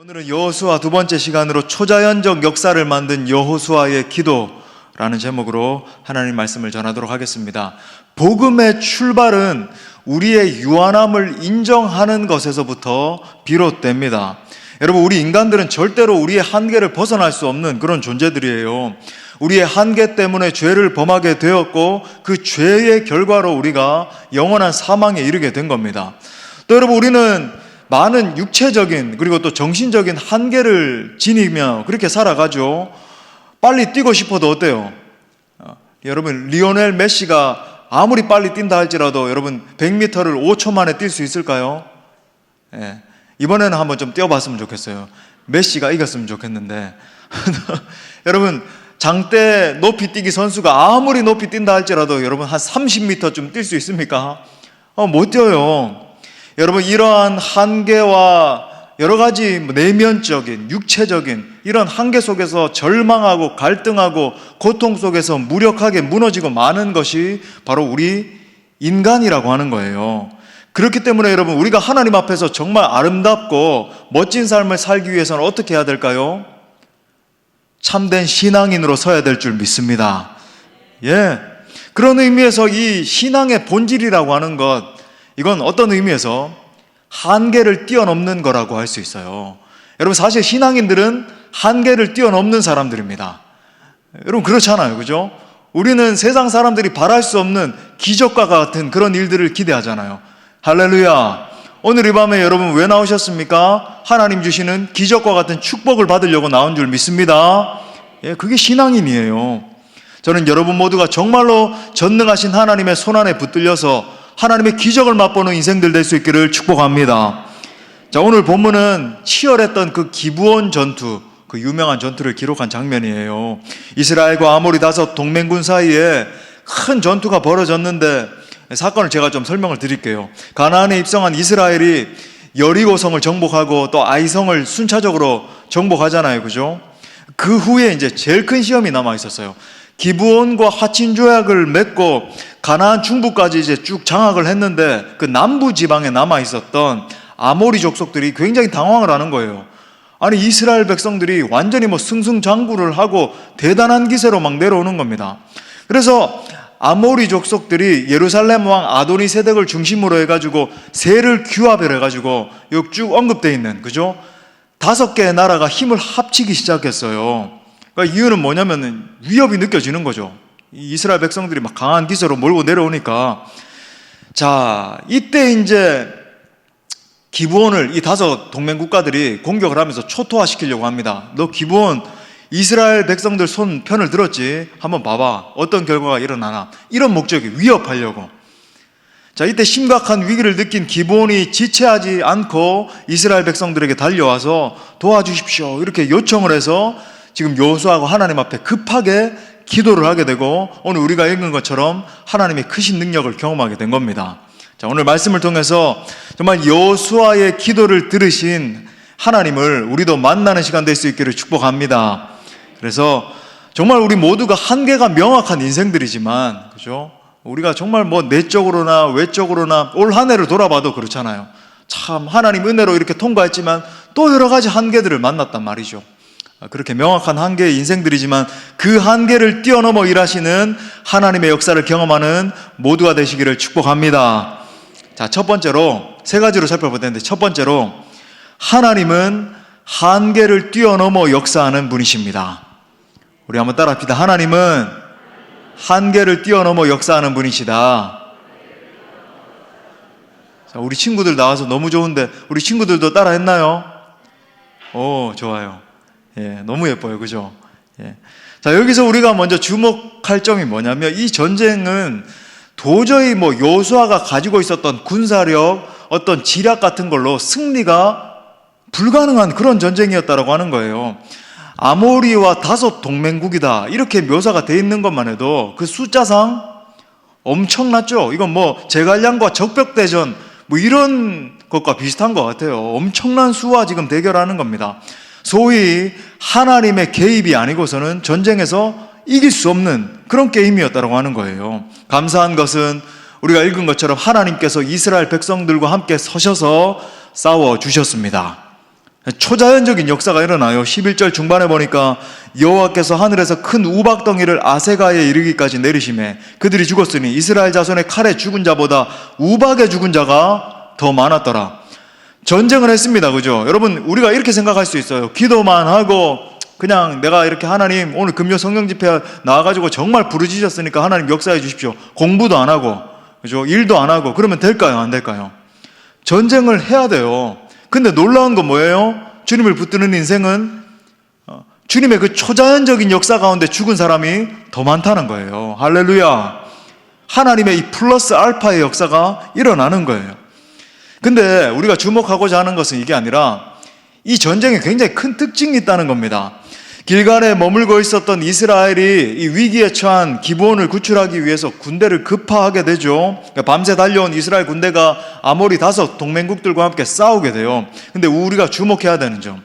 오늘은 여호수아 두 번째 시간으로 초자연적 역사를 만든 여호수아의 기도라는 제목으로 하나님 말씀을 전하도록 하겠습니다. 복음의 출발은 우리의 유한함을 인정하는 것에서부터 비롯됩니다. 여러분, 우리 인간들은 절대로 우리의 한계를 벗어날 수 없는 그런 존재들이에요. 우리의 한계 때문에 죄를 범하게 되었고 그 죄의 결과로 우리가 영원한 사망에 이르게 된 겁니다. 또 여러분, 우리는 많은 육체적인 그리고 또 정신적인 한계를 지니며 그렇게 살아가죠. 빨리 뛰고 싶어도 어때요? 여러분, 리오넬 메시가 아무리 빨리 뛴다 할지라도 여러분 100m를 5초 만에 뛸 수 있을까요? 이번에는 한번 좀 뛰어봤으면 좋겠어요. 메시가 이겼으면 좋겠는데 여러분, 장대 높이 뛰기 선수가 아무리 높이 뛴다 할지라도 여러분 한 30m 좀 뛸 수 있습니까? 못 뛰어요. 여러분, 이러한 한계와 여러 가지 내면적인, 육체적인 이런 한계 속에서 절망하고 갈등하고 고통 속에서 무력하게 무너지고 마는 것이 바로 우리 인간이라고 하는 거예요. 그렇기 때문에 여러분, 우리가 하나님 앞에서 정말 아름답고 멋진 삶을 살기 위해서는 어떻게 해야 될까요? 참된 신앙인으로 서야 될 줄 믿습니다. 그런 의미에서 이 신앙의 본질이라고 하는 것, 이건 어떤 의미에서 한계를 뛰어넘는 거라고 할 수 있어요. 여러분, 사실 신앙인들은 한계를 뛰어넘는 사람들입니다. 여러분, 그렇잖아요, 그죠? 우리는 세상 사람들이 바랄 수 없는 기적과 같은 그런 일들을 기대하잖아요. 할렐루야. 오늘 이 밤에 여러분 왜 나오셨습니까? 하나님 주시는 기적과 같은 축복을 받으려고 나온 줄 믿습니다. 그게 신앙인이에요. 저는 여러분 모두가 정말로 전능하신 하나님의 손안에 붙들려서 하나님의 기적을 맛보는 인생들 될 수 있기를 축복합니다. 자, 오늘 본문은 치열했던 그 기브온 전투, 그 유명한 전투를 기록한 장면이에요. 이스라엘과 아모리 다섯 동맹군 사이에 큰 전투가 벌어졌는데 사건을 제가 좀 설명을 드릴게요. 가나안에 입성한 이스라엘이 여리고성을 정복하고 또 아이성을 순차적으로 정복하잖아요, 그죠? 그 후에 이제 제일 큰 시험이 남아 있었어요. 기브온과 하친 조약을 맺고 가나안 중부까지 이제 쭉 장악을 했는데 그 남부 지방에 남아 있었던 아모리 족속들이 굉장히 당황을 하는 거예요. 아니, 이스라엘 백성들이 완전히 승승장구를 하고 대단한 기세로 막 내려오는 겁니다. 그래서 아모리 족속들이 예루살렘 왕 아도니세덱을 중심으로 해가지고 세를 규합을 해가지고 여기 쭉 언급되어 있는, 그죠? 5개의 나라가 힘을 합치기 시작했어요. 그러니까 이유는 뭐냐면 위협이 느껴지는 거죠. 이스라엘 백성들이 막 강한 기세로 몰고 내려오니까. 자, 이때 이제 기브온을 이 5 동맹 국가들이 공격을 하면서 초토화시키려고 합니다. 너 기브온 이스라엘 백성들 손 편을 들었지? 한번 봐봐. 어떤 결과가 일어나나. 이런 목적이 위협하려고. 자, 이때 심각한 위기를 느낀 기브온이 지체하지 않고 이스라엘 백성들에게 달려와서 도와주십시오, 이렇게 요청을 해서 지금 여호수아가 하나님 앞에 급하게 기도를 하게 되고 오늘 우리가 읽은 것처럼 하나님의 크신 능력을 경험하게 된 겁니다. 자, 오늘 말씀을 통해서 정말 여호수아의 기도를 들으신 하나님을 우리도 만나는 시간 될 수 있기를 축복합니다. 그래서 정말 우리 모두가 한계가 명확한 인생들이지만, 그죠? 우리가 정말 내적으로나 외적으로나 올 한 해를 돌아봐도 그렇잖아요. 참 하나님 은혜로 이렇게 통과했지만 또 여러 가지 한계들을 만났단 말이죠. 그렇게 명확한 한계의 인생들이지만 그 한계를 뛰어넘어 일하시는 하나님의 역사를 경험하는 모두가 되시기를 축복합니다. 자, 첫 번째로 3가지로 살펴볼 텐데, 첫 번째로 하나님은 한계를 뛰어넘어 역사하는 분이십니다. 우리 한번 따라합시다. 하나님은 한계를 뛰어넘어 역사하는 분이시다. 자, 우리 친구들 나와서 너무 좋은데 우리 친구들도 따라 했나요? 오, 좋아요. 너무 예뻐요, 그죠? 자, 여기서 우리가 먼저 주목할 점이 뭐냐면 이 전쟁은 도저히 여호수아가 가지고 있었던 군사력, 어떤 지략 같은 걸로 승리가 불가능한 그런 전쟁이었다라고 하는 거예요. 아모리와 5 동맹국이다, 이렇게 묘사가 되어 있는 것만 해도 그 숫자상 엄청났죠. 이건 제갈량과 적벽대전 이런 것과 비슷한 것 같아요. 엄청난 수와 지금 대결하는 겁니다. 소위 하나님의 개입이 아니고서는 전쟁에서 이길 수 없는 그런 게임이었다고 하는 거예요. 감사한 것은 우리가 읽은 것처럼 하나님께서 이스라엘 백성들과 함께 서셔서 싸워주셨습니다. 초자연적인 역사가 일어나요. 11절 중반에 보니까 여호와께서 하늘에서 큰 우박덩이를 아세가에 이르기까지 내리심에 그들이 죽었으니 이스라엘 자손의 칼에 죽은 자보다 우박에 죽은 자가 더 많았더라. 전쟁을 했습니다. 그죠? 여러분, 우리가 이렇게 생각할 수 있어요. 기도만 하고 그냥 내가 이렇게 하나님 오늘 금요 성령 집회 나와가지고 정말 부르짖었으니까 하나님 역사해 주십시오. 공부도 안 하고, 그죠? 일도 안 하고 그러면 될까요? 안 될까요? 전쟁을 해야 돼요. 근데 놀라운 건 뭐예요? 주님을 붙드는 인생은 주님의 그 초자연적인 역사 가운데 죽은 사람이 더 많다는 거예요. 할렐루야. 하나님의 이 플러스 알파의 역사가 일어나는 거예요. 근데 우리가 주목하고자 하는 것은 이게 아니라 이 전쟁에 굉장히 큰 특징이 있다는 겁니다. 길갈에 머물고 있었던 이스라엘이 이 위기에 처한 기브온을 구출하기 위해서 군대를 급파하게 되죠. 그러니까 밤새 달려온 이스라엘 군대가 아모리 5 동맹국들과 함께 싸우게 돼요. 근데 우리가 주목해야 되는 점,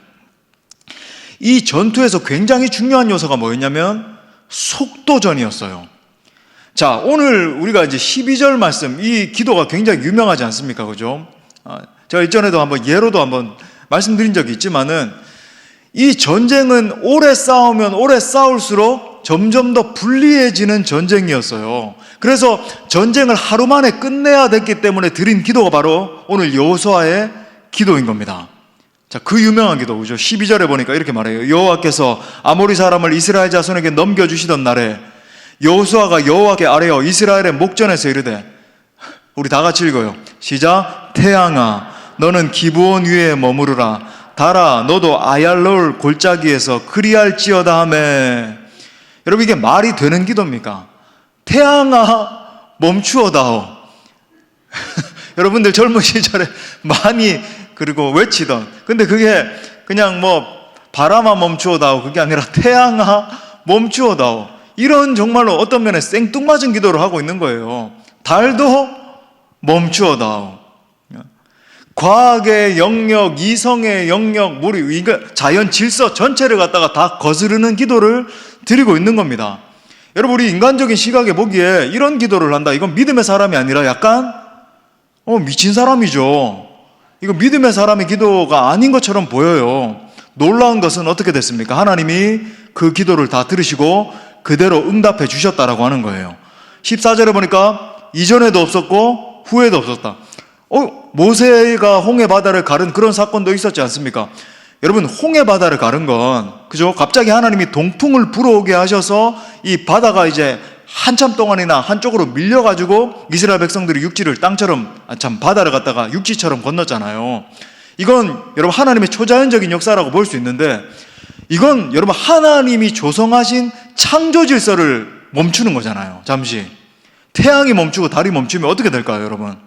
이 전투에서 굉장히 중요한 요소가 뭐였냐면 속도전이었어요. 자, 오늘 우리가 이제 12절 말씀, 이 기도가 굉장히 유명하지 않습니까? 그죠? 제가 이전에도 한번 예로도 한번 말씀드린 적이 있지만은 이 전쟁은 오래 싸우면 오래 싸울수록 점점 더 불리해지는 전쟁이었어요. 그래서 전쟁을 하루 만에 끝내야 됐기 때문에 드린 기도가 바로 오늘 여호수아의 기도인 겁니다. 자, 그 유명한 기도, 그죠? 12절에 보니까 이렇게 말해요. 여호와께서 아모리 사람을 이스라엘 자손에게 넘겨주시던 날에 여호수아가 여호와께 아뢰어 이스라엘의 목전에서 이르되, 우리 다 같이 읽어요. 시작. 태양아, 너는 기브온 위에 머무르라. 달아, 너도 아얄롤 골짜기에서 그리할지어다 하매. 여러분, 이게 말이 되는 기도입니까? 태양아, 멈추어다오. 여러분들 젊은 시절에 많이 그리고 외치던, 근데 그게 그냥 뭐 바람아 멈추어다오 그게 아니라 태양아 멈추어다오, 이런 정말로 어떤 면에 생뚱맞은 기도를 하고 있는 거예요. 달도 멈추어다오. 과학의 영역, 이성의 영역, 자연 질서 전체를 갖다가 다 거스르는 기도를 드리고 있는 겁니다. 여러분, 우리 인간적인 시각에 보기에 이런 기도를 한다, 이건 믿음의 사람이 아니라 약간 미친 사람이죠. 이거 믿음의 사람의 기도가 아닌 것처럼 보여요. 놀라운 것은 어떻게 됐습니까? 하나님이 그 기도를 다 들으시고 그대로 응답해 주셨다라고 하는 거예요. 14절에 보니까 이전에도 없었고 후에도 없었다. 모세가 홍해 바다를 가른 그런 사건도 있었지 않습니까? 여러분, 홍해 바다를 가른 건, 그죠? 갑자기 하나님이 동풍을 불어오게 하셔서 이 바다가 이제 한참 동안이나 한쪽으로 밀려가지고 이스라엘 백성들이 육지를 바다를 갖다가 육지처럼 건넜잖아요. 이건 여러분 하나님의 초자연적인 역사라고 볼 수 있는데, 이건 여러분 하나님이 조성하신 창조 질서를 멈추는 거잖아요. 잠시 태양이 멈추고 달이 멈추면 어떻게 될까요, 여러분?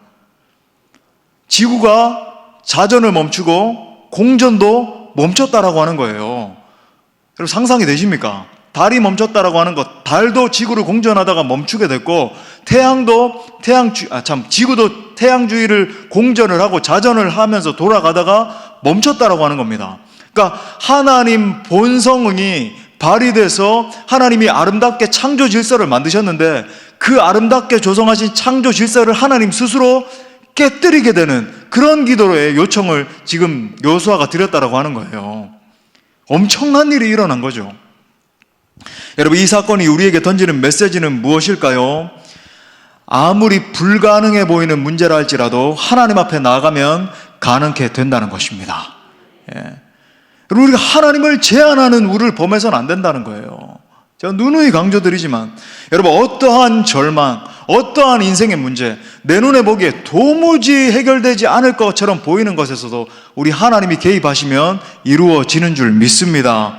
지구가 자전을 멈추고 공전도 멈췄다라고 하는 거예요. 여러분 상상이 되십니까? 달이 멈췄다라고 하는 것, 달도 지구를 공전하다가 멈추게 됐고, 지구도 태양주위를 공전을 하고 자전을 하면서 돌아가다가 멈췄다라고 하는 겁니다. 그러니까 하나님 본성이 발휘돼서 하나님이 아름답게 창조 질서를 만드셨는데, 그 아름답게 조성하신 창조 질서를 하나님 스스로 깨뜨리게 되는 그런 기도의 요청을 지금 여호수아가 드렸다라고 하는 거예요. 엄청난 일이 일어난 거죠. 여러분, 이 사건이 우리에게 던지는 메시지는 무엇일까요? 아무리 불가능해 보이는 문제라 할지라도 하나님 앞에 나아가면 가능케 된다는 것입니다. 우리가 하나님을 제한하는 우를 범해서는 안 된다는 거예요. 제가 누누이 강조드리지만, 여러분, 어떠한 절망, 어떠한 인생의 문제, 내 눈에 보기에 도무지 해결되지 않을 것처럼 보이는 것에서도 우리 하나님이 개입하시면 이루어지는 줄 믿습니다.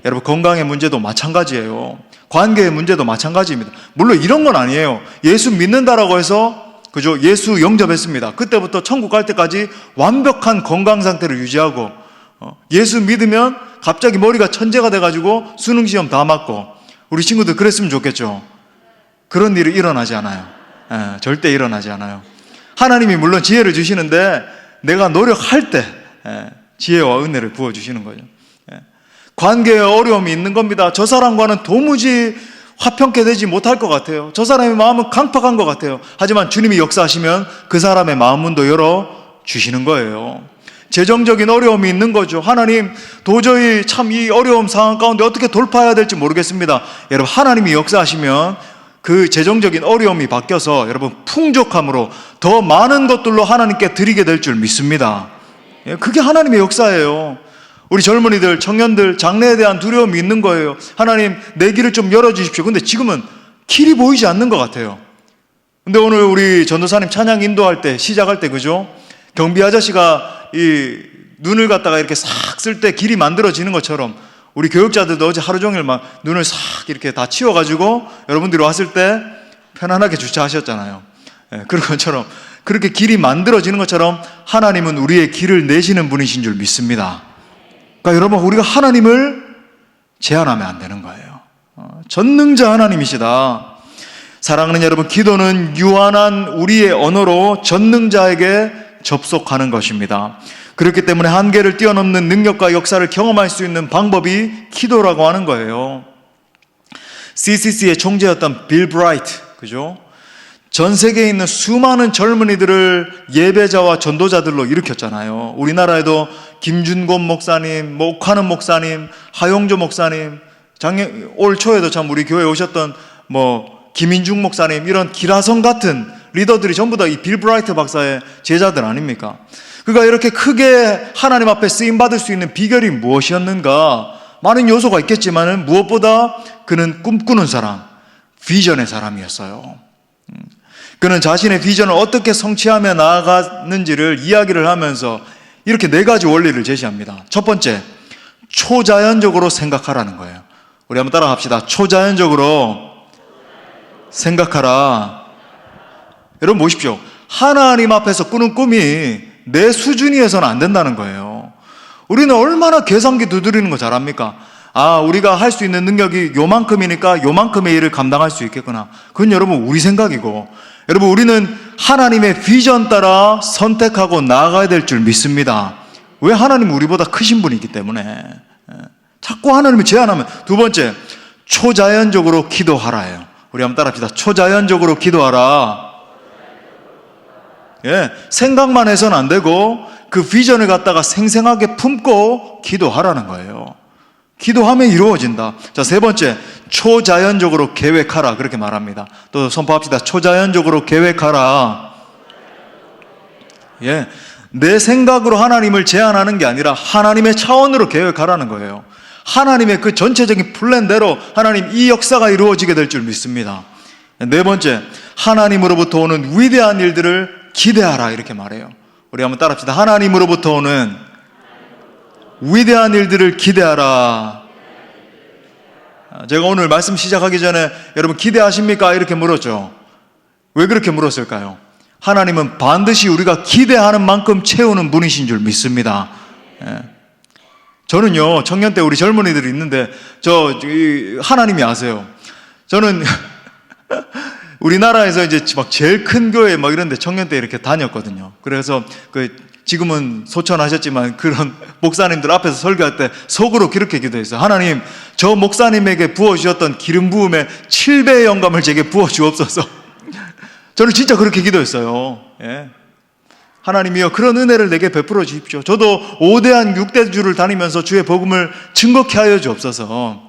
여러분, 건강의 문제도 마찬가지예요. 관계의 문제도 마찬가지입니다. 물론 이런 건 아니에요. 예수 믿는다라고 해서, 그죠? 예수 영접했습니다. 그때부터 천국 갈 때까지 완벽한 건강 상태를 유지하고, 예수 믿으면 갑자기 머리가 천재가 돼가지고 수능시험 다 맞고, 우리 친구들 그랬으면 좋겠죠. 그런 일이 일어나지 않아요. 절대 일어나지 않아요. 하나님이 물론 지혜를 주시는데 내가 노력할 때 지혜와 은혜를 부어주시는 거죠. 관계에 어려움이 있는 겁니다. 저 사람과는 도무지 화평케 되지 못할 것 같아요. 저 사람의 마음은 강팍한 것 같아요. 하지만 주님이 역사하시면 그 사람의 마음 문도 열어주시는 거예요. 재정적인 어려움이 있는 거죠. 하나님, 도저히 참 이 어려움 상황 가운데 어떻게 돌파해야 될지 모르겠습니다. 여러분, 하나님이 역사하시면 그 재정적인 어려움이 바뀌어서 여러분 풍족함으로 더 많은 것들로 하나님께 드리게 될 줄 믿습니다. 그게 하나님의 역사예요. 우리 젊은이들, 청년들, 장래에 대한 두려움이 있는 거예요. 하나님, 내 길을 좀 열어주십시오. 근데 지금은 길이 보이지 않는 것 같아요. 근데 오늘 우리 전도사님 찬양 인도할 때, 시작할 때, 그죠? 경비 아저씨가 이 눈을 갖다가 이렇게 싹 쓸 때 길이 만들어지는 것처럼 우리 교육자들도 어제 하루 종일 막 눈을 싹 이렇게 다 치워가지고 여러분들이 왔을 때 편안하게 주차하셨잖아요. 그런 것처럼 그렇게 길이 만들어지는 것처럼 하나님은 우리의 길을 내시는 분이신 줄 믿습니다. 그러니까 여러분, 우리가 하나님을 제한하면 안 되는 거예요. 전능자 하나님이시다. 사랑하는 여러분, 기도는 유한한 우리의 언어로 전능자에게 접속하는 것입니다. 그렇기 때문에 한계를 뛰어넘는 능력과 역사를 경험할 수 있는 방법이 기도라고 하는 거예요. CCC의 총재였던 빌 브라이트, 그죠? 전 세계에 있는 수많은 젊은이들을 예배자와 전도자들로 일으켰잖아요. 우리나라에도 김준곤 목사님, 옥하는 목사님, 하용조 목사님, 올 초에도 참 우리 교회에 오셨던 김인중 목사님, 이런 기라성 같은 리더들이 전부 다 이 빌 브라이트 박사의 제자들 아닙니까? 그가 이렇게 크게 하나님 앞에 쓰임받을 수 있는 비결이 무엇이었는가? 많은 요소가 있겠지만 무엇보다 그는 꿈꾸는 사람, 비전의 사람이었어요. 그는 자신의 비전을 어떻게 성취하며 나아가는지를 이야기를 하면서 이렇게 4가지 원리를 제시합니다. 첫 번째, 초자연적으로 생각하라는 거예요. 우리 한번 따라 합시다. 초자연적으로 생각하라. 여러분 보십시오. 하나님 앞에서 꾸는 꿈이 내 수준이어서는 안 된다는 거예요. 우리는 얼마나 계산기 두드리는 거 잘합니까? 우리가 할 수 있는 능력이 요만큼이니까 요만큼의 일을 감당할 수 있겠구나. 그건 여러분 우리 생각이고, 여러분 우리는 하나님의 비전 따라 선택하고 나아가야 될 줄 믿습니다. 왜? 하나님은 우리보다 크신 분이기 때문에. 자꾸 하나님을 제한하면. 두 번째, 초자연적으로 기도하라예요. 우리 한번 따라합시다. 초자연적으로 기도하라. 생각만 해서는 안 되고 그 비전을 갖다가 생생하게 품고 기도하라는 거예요. 기도하면 이루어진다. 자, 세 번째, 초자연적으로 계획하라. 그렇게 말합니다. 또 선포합시다. 초자연적으로 계획하라. 내 생각으로 하나님을 제한하는 게 아니라 하나님의 차원으로 계획하라는 거예요. 하나님의 그 전체적인 플랜대로 하나님 이 역사가 이루어지게 될 줄 믿습니다. 네 번째, 하나님으로부터 오는 위대한 일들을 기대하라. 이렇게 말해요. 우리 한번 따라합시다. 하나님으로부터 오는 위대한 일들을 기대하라. 제가 오늘 말씀 시작하기 전에 여러분 기대하십니까? 이렇게 물었죠. 왜 그렇게 물었을까요? 하나님은 반드시 우리가 기대하는 만큼 채우는 분이신 줄 믿습니다. 저는요, 청년 때 우리 젊은이들이 있는데 하나님이 아세요. 저는 우리나라에서 이제 막 제일 큰 교회 막 이런 데 청년 때 이렇게 다녔거든요. 그래서 지금은 소천하셨지만 그런 목사님들 앞에서 설교할 때 속으로 그렇게 기도했어요. 하나님, 저 목사님에게 부어주셨던 기름 부음의 7배의 영감을 제게 부어주옵소서. 저는 진짜 그렇게 기도했어요. 하나님이여, 그런 은혜를 내게 베풀어 주십시오. 저도 5대한 6대주를 다니면서 주의 복음을 증거케 하여 주옵소서.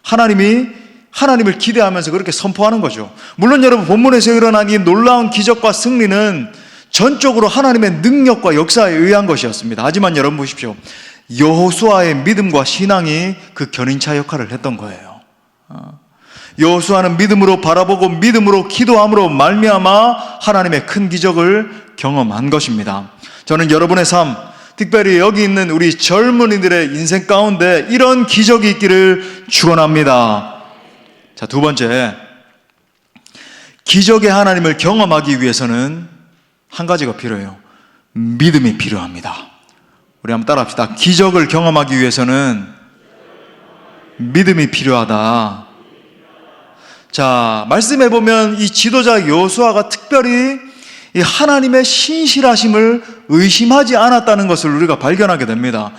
하나님을 기대하면서 그렇게 선포하는 거죠. 물론 여러분, 본문에서 일어난 이 놀라운 기적과 승리는 전적으로 하나님의 능력과 역사에 의한 것이었습니다. 하지만 여러분 보십시오. 여호수아의 믿음과 신앙이 그 견인차 역할을 했던 거예요. 여호수아는 믿음으로 바라보고 믿음으로 기도함으로 말미암아 하나님의 큰 기적을 경험한 것입니다. 저는 여러분의 삶, 특별히 여기 있는 우리 젊은이들의 인생 가운데 이런 기적이 있기를 축원합니다. 자, 두 번째, 기적의 하나님을 경험하기 위해서는 한 가지가 필요해요. 믿음이 필요합니다. 우리 한번 따라합시다. 기적을 경험하기 위해서는 믿음이 필요하다. 자, 말씀해 보면 이 지도자 여호수아가 특별히 이 하나님의 신실하심을 의심하지 않았다는 것을 우리가 발견하게 됩니다.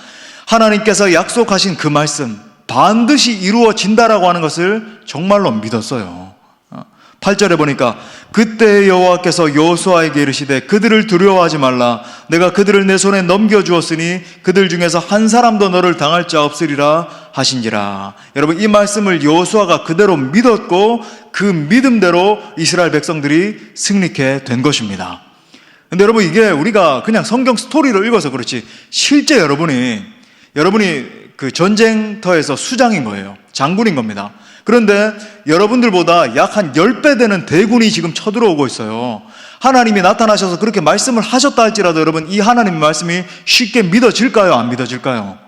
하나님께서 약속하신 그 말씀 반드시 이루어진다라고 하는 것을 정말로 믿었어요. 8절에 보니까 그때 여호와께서 여호수아에게 이르시되 그들을 두려워하지 말라. 내가 그들을 내 손에 넘겨주었으니 그들 중에서 한 사람도 너를 당할 자 없으리라 하신지라. 여러분, 이 말씀을 여호수아가 그대로 믿었고 그 믿음대로 이스라엘 백성들이 승리케 된 것입니다. 근데 여러분, 이게 우리가 그냥 성경 스토리로 읽어서 그렇지 실제 여러분이 그 전쟁터에서 수장인 거예요. 장군인 겁니다. 그런데 여러분들보다 약 한 10배 되는 대군이 지금 쳐들어오고 있어요. 하나님이 나타나셔서 그렇게 말씀을 하셨다 할지라도 여러분, 이 하나님의 말씀이 쉽게 믿어질까요? 안 믿어질까요?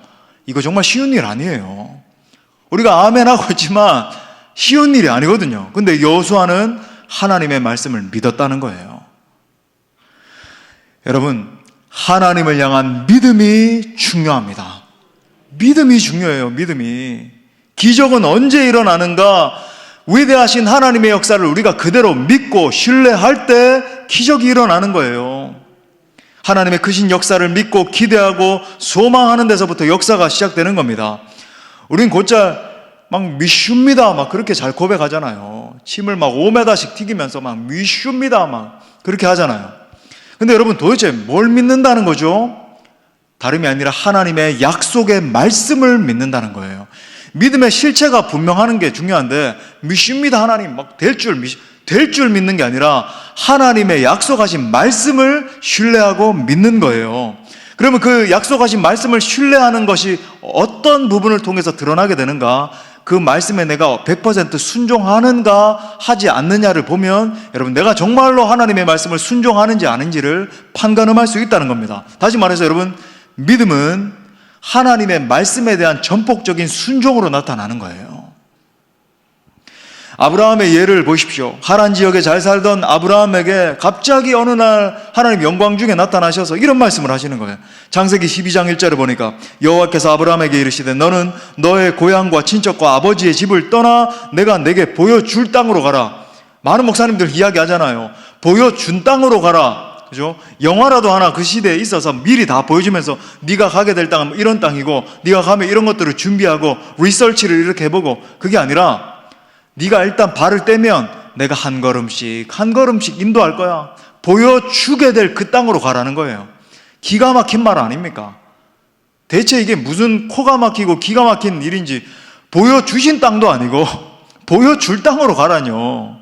이거 정말 쉬운 일 아니에요. 우리가 아멘하고 있지만 쉬운 일이 아니거든요. 근데 여호수아는 하나님의 말씀을 믿었다는 거예요. 여러분, 하나님을 향한 믿음이 중요합니다. 믿음이 중요해요. 믿음이. 기적은 언제 일어나는가? 위대하신 하나님의 역사를 우리가 그대로 믿고 신뢰할 때 기적이 일어나는 거예요. 하나님의 크신 역사를 믿고 기대하고 소망하는 데서부터 역사가 시작되는 겁니다. 우린 곧잘 막 미슈입니다 막 그렇게 잘 고백하잖아요. 침을 막 5m씩 튀기면서 막 미슈입니다 막 그렇게 하잖아요. 근데 여러분, 도대체 뭘 믿는다는 거죠? 다름이 아니라 하나님의 약속의 말씀을 믿는다는 거예요. 믿음의 실체가 분명하는 게 중요한데 믿습니다 하나님 막 될 줄 믿는 게 아니라 하나님의 약속하신 말씀을 신뢰하고 믿는 거예요. 그러면 그 약속하신 말씀을 신뢰하는 것이 어떤 부분을 통해서 드러나게 되는가? 그 말씀에 내가 100% 순종하는가 하지 않느냐를 보면 여러분, 내가 정말로 하나님의 말씀을 순종하는지 아닌지를 판가름할 수 있다는 겁니다. 다시 말해서 여러분, 믿음은 하나님의 말씀에 대한 전폭적인 순종으로 나타나는 거예요. 아브라함의 예를 보십시오. 하란 지역에 잘 살던 아브라함에게 갑자기 어느 날 하나님 영광 중에 나타나셔서 이런 말씀을 하시는 거예요. 창세기 12장 1절에 보니까 여호와께서 아브라함에게 이르시되 너는 너의 고향과 친척과 아버지의 집을 떠나 내가 내게 보여줄 땅으로 가라. 많은 목사님들 이야기하잖아요. 보여준 땅으로 가라. 그죠? 영화라도 하나 그 시대에 있어서 미리 다 보여주면서 네가 가게 될 땅은 이런 땅이고 네가 가면 이런 것들을 준비하고 리서치를 이렇게 해보고, 그게 아니라 네가 일단 발을 떼면 내가 한 걸음씩 인도할 거야. 보여주게 될 그 땅으로 가라는 거예요. 기가 막힌 말 아닙니까? 대체 이게 무슨 코가 막히고 기가 막힌 일인지. 보여주신 땅도 아니고 보여줄 땅으로 가라뇨.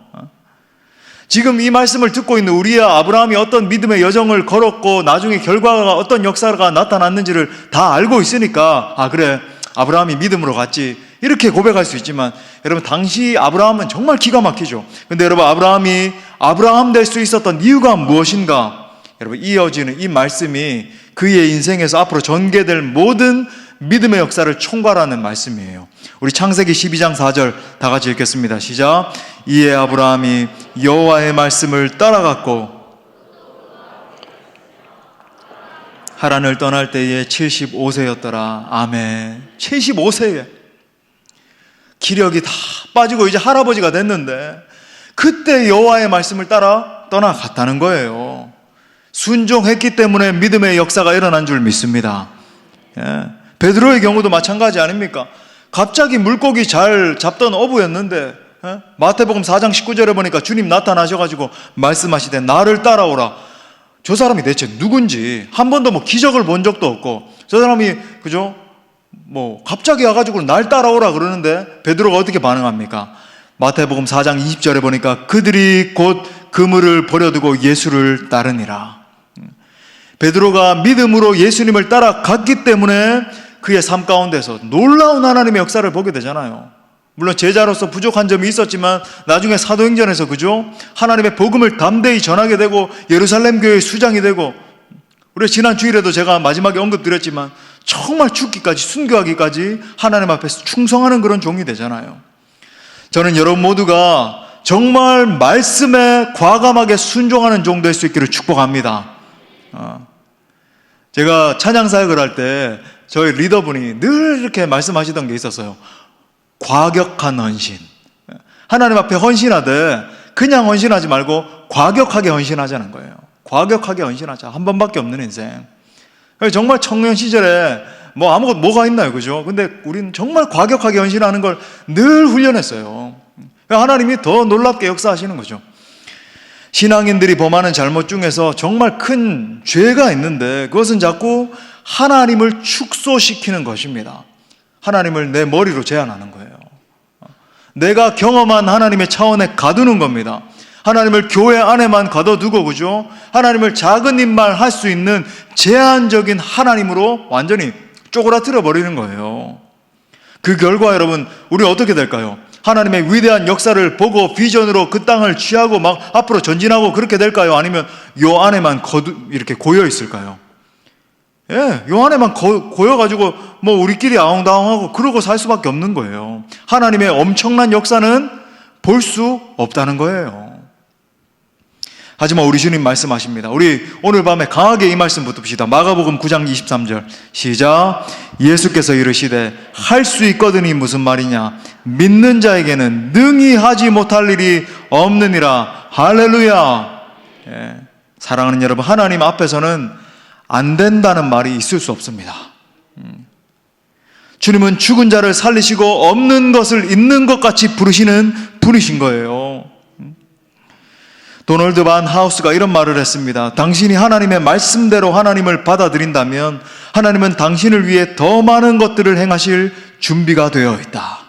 지금 이 말씀을 듣고 있는 우리야 아브라함이 어떤 믿음의 여정을 걸었고 나중에 결과가 어떤 역사가 나타났는지를 다 알고 있으니까 아 그래, 아브라함이 믿음으로 갔지 이렇게 고백할 수 있지만, 여러분, 당시 아브라함은 정말 기가 막히죠. 근데 여러분, 아브라함이 아브라함 될 수 있었던 이유가 무엇인가? 여러분, 이어지는 이 말씀이 그의 인생에서 앞으로 전개될 모든 믿음의 역사를 총괄하는 말씀이에요. 우리 창세기 12장 4절 다 같이 읽겠습니다. 시작. 이에 아브라함이 여호와의 말씀을 따라갔고 하란을 떠날 때에 75세였더라. 아멘. 75세에 기력이 다 빠지고 이제 할아버지가 됐는데 그때 여호와의 말씀을 따라 떠나갔다는 거예요. 순종했기 때문에 믿음의 역사가 일어난 줄 믿습니다. 베드로의 경우도 마찬가지 아닙니까? 갑자기 물고기 잘 잡던 어부였는데 마태복음 4장 19절에 보니까 주님 나타나셔가지고 말씀하시되 나를 따라오라. 저 사람이 대체 누군지 한 번도 뭐 기적을 본 적도 없고 저 사람이 그죠? 뭐 갑자기 와가지고 날 따라오라 그러는데 베드로가 어떻게 반응합니까? 마태복음 4장 20절에 보니까 그들이 곧 그물을 버려두고 예수를 따르니라. 베드로가 믿음으로 예수님을 따라갔기 때문에 그의 삶 가운데서 놀라운 하나님의 역사를 보게 되잖아요. 물론 제자로서 부족한 점이 있었지만 나중에 사도행전에서 그죠? 하나님의 복음을 담대히 전하게 되고 예루살렘 교회의 수장이 되고, 우리 지난 주일에도 제가 마지막에 언급드렸지만 정말 죽기까지 순교하기까지 하나님 앞에서 충성하는 그런 종이 되잖아요. 저는 여러분 모두가 정말 말씀에 과감하게 순종하는 종 될 수 있기를 축복합니다. 제가 찬양 사역을 할 때 저희 리더분이 늘 이렇게 말씀하시던 게 있었어요. 과격한 헌신. 하나님 앞에 헌신하되 그냥 헌신하지 말고 과격하게 헌신하자는 거예요. 과격하게 헌신하자. 한 번밖에 없는 인생. 정말 청년 시절에 뭐 아무것도 뭐가 있나요, 그죠? 근데 우리는 정말 과격하게 헌신하는 걸 늘 훈련했어요. 하나님이 더 놀랍게 역사하시는 거죠. 신앙인들이 범하는 잘못 중에서 정말 큰 죄가 있는데 그것은 자꾸 하나님을 축소시키는 것입니다. 하나님을 내 머리로 제한하는 거예요. 내가 경험한 하나님의 차원에 가두는 겁니다. 하나님을 교회 안에만 가둬두고, 그죠? 하나님을 작은 입만 할 수 있는 제한적인 하나님으로 완전히 쪼그라뜨려 버리는 거예요. 그 결과 여러분, 우리 어떻게 될까요? 하나님의 위대한 역사를 보고 비전으로 그 땅을 취하고 막 앞으로 전진하고 그렇게 될까요? 아니면 요 안에만 이렇게 고여 있을까요? 예, 요 안에만 고여가지고 뭐 우리끼리 아웅다웅하고 그러고 살 수밖에 없는 거예요. 하나님의 엄청난 역사는 볼 수 없다는 거예요. 하지만 우리 주님 말씀하십니다. 우리 오늘 밤에 강하게 이 말씀 붙읍시다. 마가복음 9장 23절 시작. 예수께서 이르시되 할 수 있거든이 무슨 말이냐? 믿는 자에게는 능히 하지 못할 일이 없느니라. 할렐루야. 예, 사랑하는 여러분, 하나님 앞에서는 안 된다는 말이 있을 수 없습니다. 주님은 죽은 자를 살리시고 없는 것을 있는 것 같이 부르시는 분이신 거예요. 도널드 반 하우스가 이런 말을 했습니다. 당신이 하나님의 말씀대로 하나님을 받아들인다면 하나님은 당신을 위해 더 많은 것들을 행하실 준비가 되어 있다.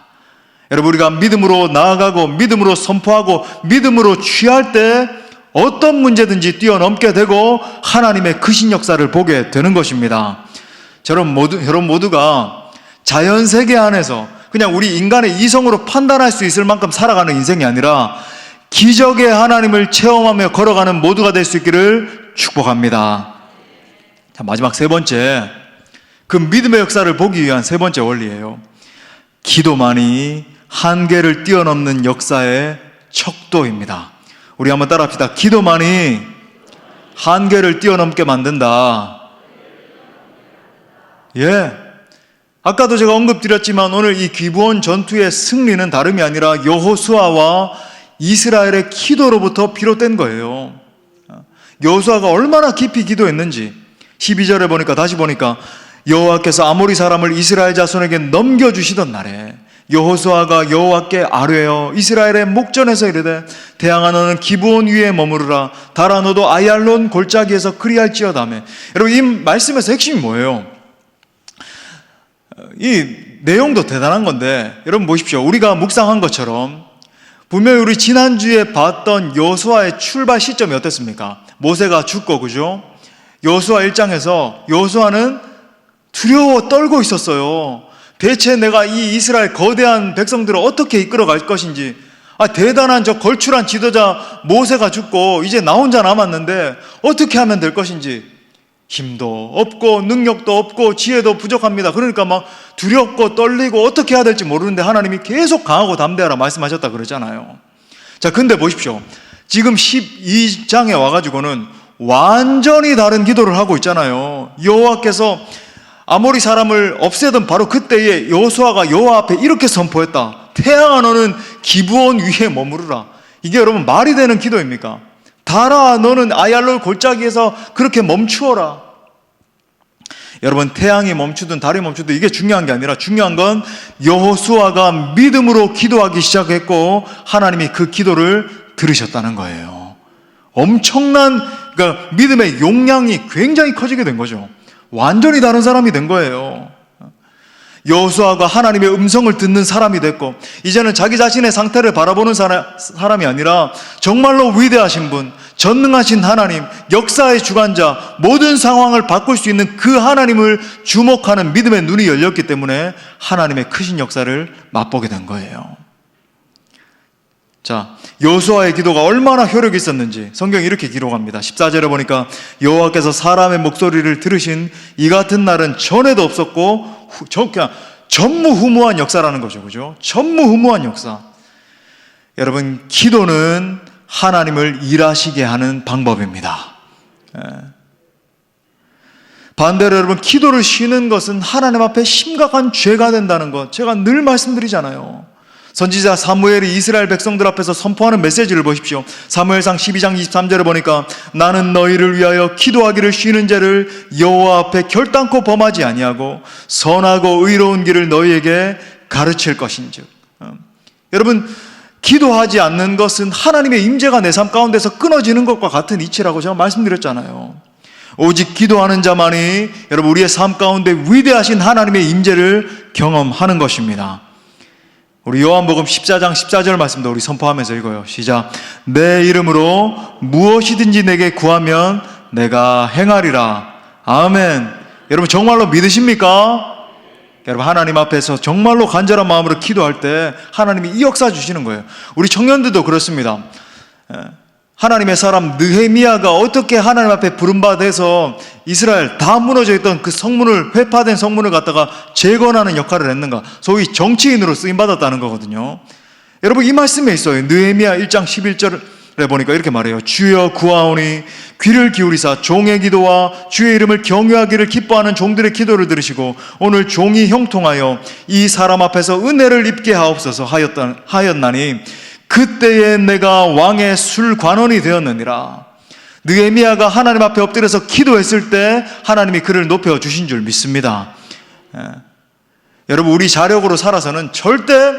여러분, 우리가 믿음으로 나아가고 믿음으로 선포하고 믿음으로 취할 때 어떤 문제든지 뛰어넘게 되고 하나님의 크신 역사를 보게 되는 것입니다. 여러분 모두가 자연세계 안에서 그냥 우리 인간의 이성으로 판단할 수 있을 만큼 살아가는 인생이 아니라 기적의 하나님을 체험하며 걸어가는 모두가 될 수 있기를 축복합니다. 자, 마지막 세 번째, 그 믿음의 역사를 보기 위한 세 번째 원리예요. 기도만이 한계를 뛰어넘는 역사의 척도입니다. 우리 한번 따라합시다. 기도만이 한계를 뛰어넘게 만든다. 예. 아까도 제가 언급드렸지만 오늘 이 기브온 전투의 승리는 다름이 아니라 여호수아와 이스라엘의 기도로부터 비롯된 거예요. 여호수아가 얼마나 깊이 기도했는지 12절에 보니까, 다시 보니까 여호와께서 아모리 사람을 이스라엘 자손에게 넘겨주시던 날에 여호수아가 여호와께 아뢰어 이스라엘의 목전에서 이르되 대항아 너는 기브온 위에 머무르라. 달아 너도 아얄론 골짜기에서 그리할지어다며. 여러분, 이 말씀에서 핵심이 뭐예요? 이 내용도 대단한 건데 여러분 보십시오. 우리가 묵상한 것처럼 분명히 우리 지난주에 봤던 여호수아의 출발 시점이 어땠습니까? 모세가 죽고, 그죠? 여호수아 1장에서 여호수아는 두려워 떨고 있었어요. 대체 내가 이 이스라엘 거대한 백성들을 어떻게 이끌어 갈 것인지, 대단한 저 걸출한 지도자 모세가 죽고 이제 나 혼자 남았는데 어떻게 하면 될 것인지 힘도 없고 능력도 없고 지혜도 부족합니다. 그러니까 막 두렵고 떨리고 어떻게 해야 될지 모르는데 하나님이 계속 강하고 담대하라 말씀하셨다 그러잖아요. 자, 근데 보십시오. 지금 12장에 와가지고는 완전히 다른 기도를 하고 있잖아요. 여호와께서 아모리 사람을 없애던 바로 그때에 여호수아가 여호와 앞에 이렇게 선포했다. 태양아 너는 기브온 위에 머무르라. 이게 여러분 말이 되는 기도입니까? 달아 너는 아얄론 골짜기에서 그렇게 멈추어라. 여러분, 태양이 멈추든 달이 멈추든 이게 중요한 게 아니라 중요한 건 여호수아가 믿음으로 기도하기 시작했고 하나님이 그 기도를 들으셨다는 거예요. 엄청난, 그러니까 믿음의 용량이 굉장히 커지게 된 거죠. 완전히 다른 사람이 된 거예요. 여호수아가 하나님의 음성을 듣는 사람이 됐고 이제는 자기 자신의 상태를 바라보는 사람이 아니라 정말로 위대하신 분, 전능하신 하나님, 역사의 주관자, 모든 상황을 바꿀 수 있는 그 하나님을 주목하는 믿음의 눈이 열렸기 때문에 하나님의 크신 역사를 맛보게 된 거예요. 자, 여호수아의 기도가 얼마나 효력이 있었는지 성경이 이렇게 기록합니다. 14절에 보니까 여호와께서 사람의 목소리를 들으신 이 같은 날은 전에도 없었고 그냥 전무후무한 역사라는 거죠. 그죠? 전무후무한 역사. 여러분, 기도는 하나님을 일하시게 하는 방법입니다. 반대로 여러분, 기도를 쉬는 것은 하나님 앞에 심각한 죄가 된다는 것 제가 늘 말씀드리잖아요. 선지자 사무엘이 이스라엘 백성들 앞에서 선포하는 메시지를 보십시오. 사무엘상 12장 23절에 보니까 나는 너희를 위하여 기도하기를 쉬는 죄를 여호와 앞에 결단코 범하지 아니하고 선하고 의로운 길을 너희에게 가르칠 것인즉. 여러분, 기도하지 않는 것은 하나님의 임재가 내 삶 가운데서 끊어지는 것과 같은 이치라고 제가 말씀드렸잖아요. 오직 기도하는 자만이 여러분 우리의 삶 가운데 위대하신 하나님의 임재를 경험하는 것입니다. 우리 요한복음 14장 14절 말씀도 우리 선포하면서 읽어요. 시작. 내 이름으로 무엇이든지 내게 구하면 내가 행하리라. 아멘. 여러분 정말로 믿으십니까? 여러분 하나님 앞에서 정말로 간절한 마음으로 기도할 때 하나님이 이 역사 주시는 거예요. 우리 청년들도 그렇습니다. 하나님의 사람 느헤미야가 어떻게 하나님 앞에 부름받아서 이스라엘 다 무너져 있던 그 성문을, 회파된 성문을 갖다가 재건하는 역할을 했는가? 소위 정치인으로 쓰임받았다는 거거든요. 여러분 이 말씀에 있어요. 느헤미야 1장 11절에 보니까 이렇게 말해요. 주여 구하오니 귀를 기울이사 종의 기도와 주의 이름을 경외하기를 기뻐하는 종들의 기도를 들으시고 오늘 종이 형통하여 이 사람 앞에서 은혜를 입게 하옵소서 하였나니 그때에 내가 왕의 술관원이 되었느니라. 느헤미야가 하나님 앞에 엎드려서 기도했을 때 하나님이 그를 높여주신 줄 믿습니다. 여러분 우리 자력으로 살아서는 절대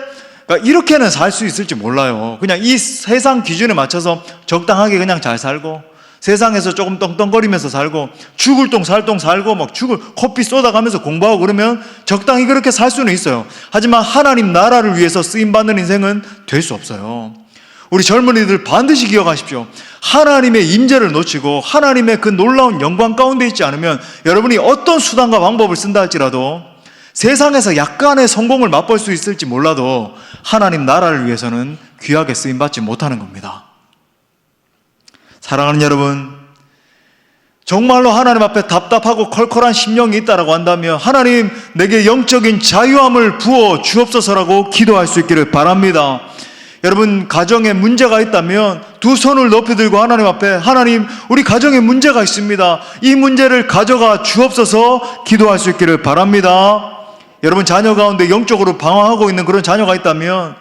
이렇게는 살 수 있을지 몰라요. 그냥 이 세상 기준에 맞춰서 적당하게 그냥 잘 살고 세상에서 조금 떵떵거리면서 살고 죽을 똥 살 똥 살고 막 커피 쏟아가면서 공부하고 그러면 적당히 그렇게 살 수는 있어요. 하지만 하나님 나라를 위해서 쓰임받는 인생은 될 수 없어요. 우리 젊은이들 반드시 기억하십시오. 하나님의 임재를 놓치고 하나님의 그 놀라운 영광 가운데 있지 않으면 여러분이 어떤 수단과 방법을 쓴다 할지라도 세상에서 약간의 성공을 맛볼 수 있을지 몰라도 하나님 나라를 위해서는 귀하게 쓰임받지 못하는 겁니다. 사랑하는 여러분, 정말로 하나님 앞에 답답하고 컬컬한 심령이 있다라고 한다면 하나님 내게 영적인 자유함을 부어 주옵소서라고 기도할 수 있기를 바랍니다. 여러분 가정에 문제가 있다면 두 손을 높이 들고 하나님 앞에 하나님 우리 가정에 문제가 있습니다. 이 문제를 가져가 주옵소서 기도할 수 있기를 바랍니다. 여러분 자녀 가운데 영적으로 방황하고 있는 그런 자녀가 있다면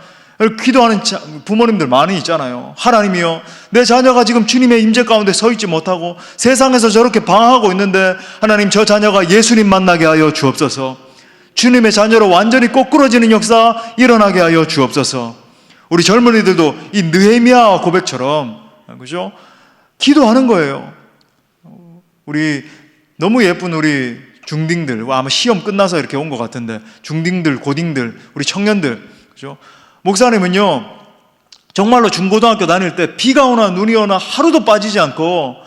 기도하는 부모님들 많이 있잖아요. 하나님이요 내 자녀가 지금 주님의 임재 가운데 서 있지 못하고 세상에서 저렇게 방황하고 있는데 하나님 저 자녀가 예수님 만나게 하여 주옵소서. 주님의 자녀로 완전히 꼬꾸러지는 역사 일어나게 하여 주옵소서. 우리 젊은이들도 이 느헤미야 고백처럼 그죠? 기도하는 거예요. 우리 너무 예쁜 우리 중딩들 아마 시험 끝나서 이렇게 온 것 같은데 중딩들 고딩들 우리 청년들 그죠? 목사님은요 정말로 중고등학교 다닐 때 비가 오나 눈이 오나 하루도 빠지지 않고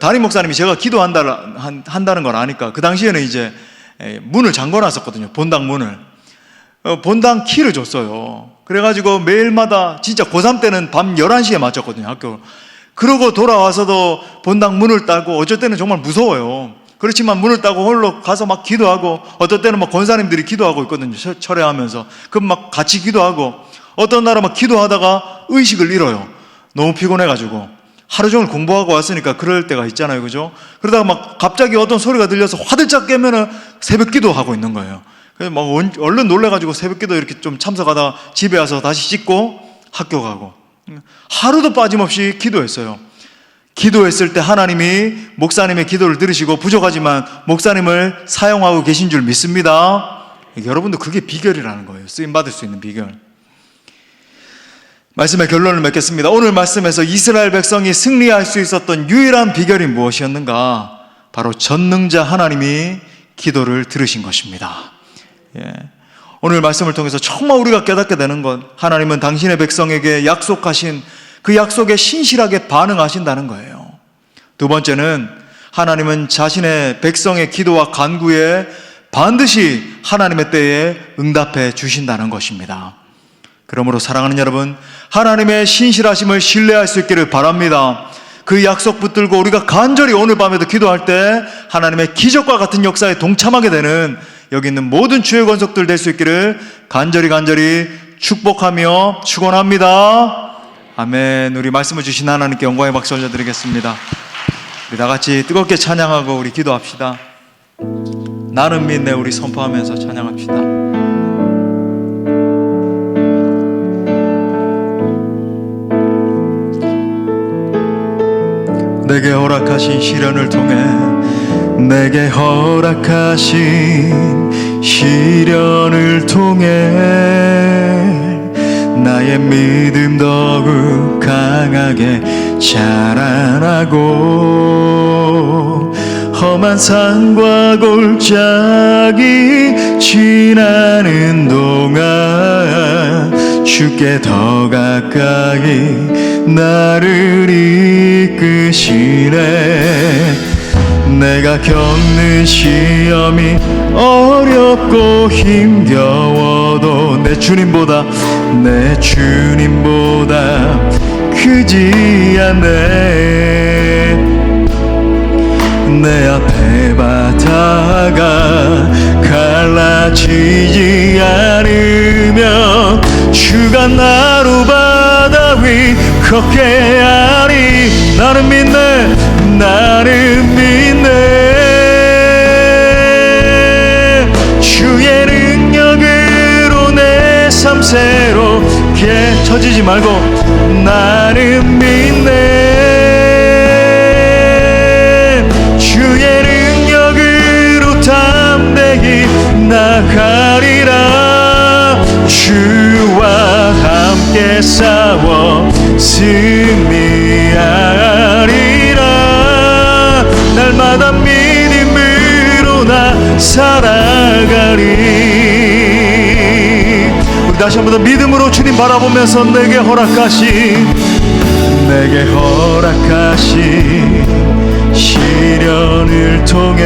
담임 목사님이 제가 기도한다는 걸 아니까 그 당시에는 이제 문을 잠궈놨었거든요. 본당 문을 본당 키를 줬어요. 그래가지고 매일마다 진짜 고3 때는 밤 11시에 맞췄거든요. 학교. 그러고 돌아와서도 본당 문을 따고 어쩔 때는 정말 무서워요. 그렇지만 문을 따고 홀로 가서 막 기도하고 어떨 때는 막 권사님들이 기도하고 있거든요. 철회하면서. 그럼 막 같이 기도하고 어떤 날은 막 기도하다가 의식을 잃어요. 너무 피곤해가지고. 하루 종일 공부하고 왔으니까 그럴 때가 있잖아요. 그죠? 그러다가 막 갑자기 어떤 소리가 들려서 화들짝 깨면은 새벽 기도하고 있는 거예요. 그래서 막 얼른 놀래가지고 새벽 기도 이렇게 좀 참석하다가 집에 와서 다시 씻고 학교 가고. 하루도 빠짐없이 기도했어요. 기도했을 때 하나님이 목사님의 기도를 들으시고 부족하지만 목사님을 사용하고 계신 줄 믿습니다. 여러분도 그게 비결이라는 거예요. 쓰임받을 수 있는 비결. 말씀의 결론을 맺겠습니다. 오늘 말씀에서 이스라엘 백성이 승리할 수 있었던 유일한 비결이 무엇이었는가? 바로 전능자 하나님이 기도를 들으신 것입니다. 오늘 말씀을 통해서 정말 우리가 깨닫게 되는 것, 하나님은 당신의 백성에게 약속하신 그 약속에 신실하게 반응하신다는 거예요. 두 번째는 하나님은 자신의 백성의 기도와 간구에 반드시 하나님의 때에 응답해 주신다는 것입니다. 그러므로 사랑하는 여러분, 하나님의 신실하심을 신뢰할 수 있기를 바랍니다. 그 약속 붙들고 우리가 간절히 오늘 밤에도 기도할 때 하나님의 기적과 같은 역사에 동참하게 되는 여기 있는 모든 주의 권속들 될 수 있기를 간절히 축복하며 축원합니다. 아멘. 우리 말씀을 주신 하나님께 영광의 박수 올려드리겠습니다. 우리 다 같이 뜨겁게 찬양하고 우리 기도합시다. 나는 믿네 우리 선포하면서 찬양합시다. 내게 허락하신 시련을 통해 내게 허락하신 시련을 통해 나의 나의 믿음 더욱 강하게 자라나고 험한 산과 골짜기 지나는 동안 주께 더 가까이 나를 이끄시네. 내가 겪는 시험이 어렵고 힘겨워도 내 주님보다 크지 않네. 내 앞에 바다가 갈라지지 않으면 주가 나로 바다 위 걷게 하리. 나는 믿네, 나는 믿네. 주의 능력으로 내 삶 새롭게 처지지 말고 나는 믿네. 주의 능력으로 담대히 나가리라. 주와 함께 싸워 승리하리라. 날마다 믿음으로 나 살아가리. 우리 다시 한 번 더 믿음으로 주님 바라보면서 내게 허락하신 시련을 통해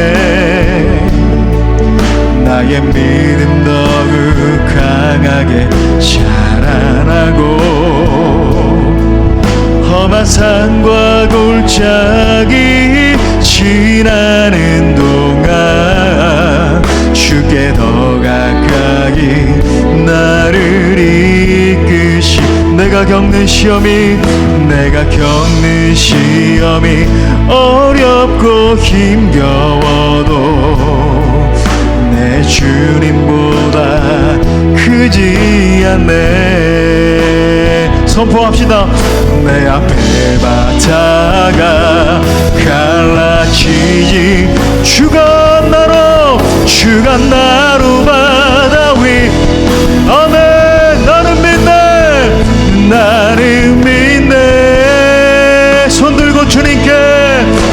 나의 믿음 더욱 강하게 자라나고 험한 산과 골짜기 지나는 동안 주께 더 가까이 나를 이끄시. 내가 겪는 시험이 어렵고 힘겨워도 내 주님보다 크지 않네. 선포합시다. 내 앞에 바다가 갈라지지 주가 나로 바다 위. 아멘. 나는 믿네. 손들고 주님께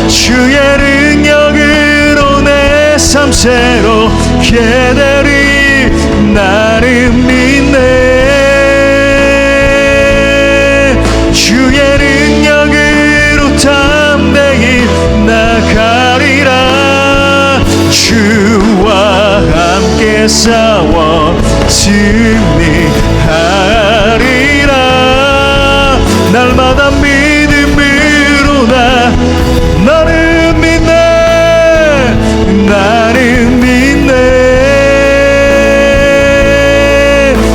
주의 능력으로 내 삶 새롭게 되리. 나는 믿네. 주의 능력으로 담대히 나가리라. 주와 함께 싸워 승리하리라. 날마다 믿음으로 나는 믿네.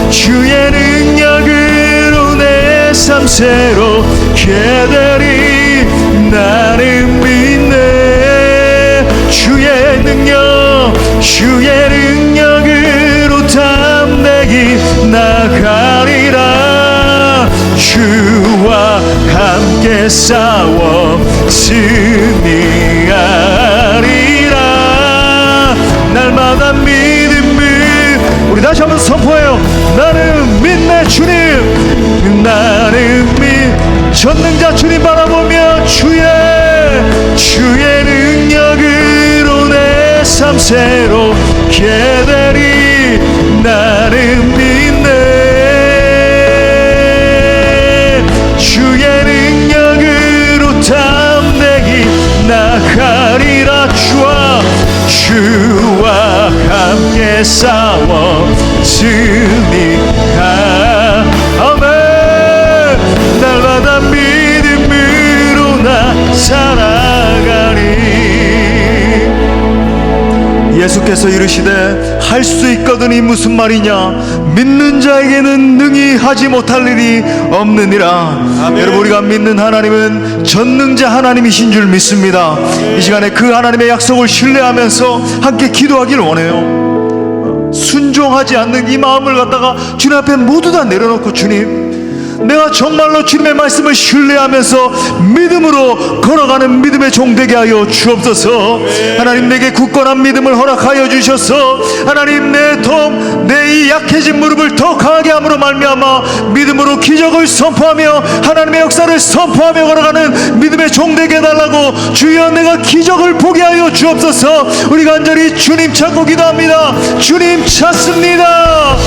주의 능력으로 내 삶 새롭게 되리. 나는 믿네. 주의 능력으로 담대히 나가리라. 주와 함께 싸워 승리하리라. 날마다 믿음을 우리 다시 한번 선포해요. 나는 믿네 주님. 나는 전능자 주님 바라보며 주의 능력으로 내 삶 새롭게 되리. 나는 믿네. 주의 능력으로 담대히 나가리라. 주와 함께 싸워 승리하. 아멘. 날마다 믿음으로 나 살아가리. 예수께서 이르시되 할 수 있거든이 무슨 말이냐. 믿는 자에게는 능히 하지 못할 일이 없느니라. 아멘. 여러분, 우리가 믿는 하나님은 전능자 하나님이신 줄 믿습니다. 이 시간에 그 하나님의 약속을 신뢰하면서 함께 기도하길 원해요. 순종하지 않는 이 마음을 갖다가 주님 앞에 모두 다 내려놓고, 주님 내가 정말로 주님의 말씀을 신뢰하면서 믿음으로 걸어가는 믿음의 종 되게 하여 주옵소서. 하나님, 내게 굳건한 믿음을 허락하여 주셔서 하나님, 내 이 약해진 무릎을 더 강하게 함으로 말미암아 믿음으로 기적을 선포하며 하나님의 역사를 선포하며 걸어가는 믿음의 종 되게 해달라고. 주여, 내가 기적을 보게 하여 주옵소서. 우리 간절히 주님 찾고 기도합니다. 주님 찾습니다.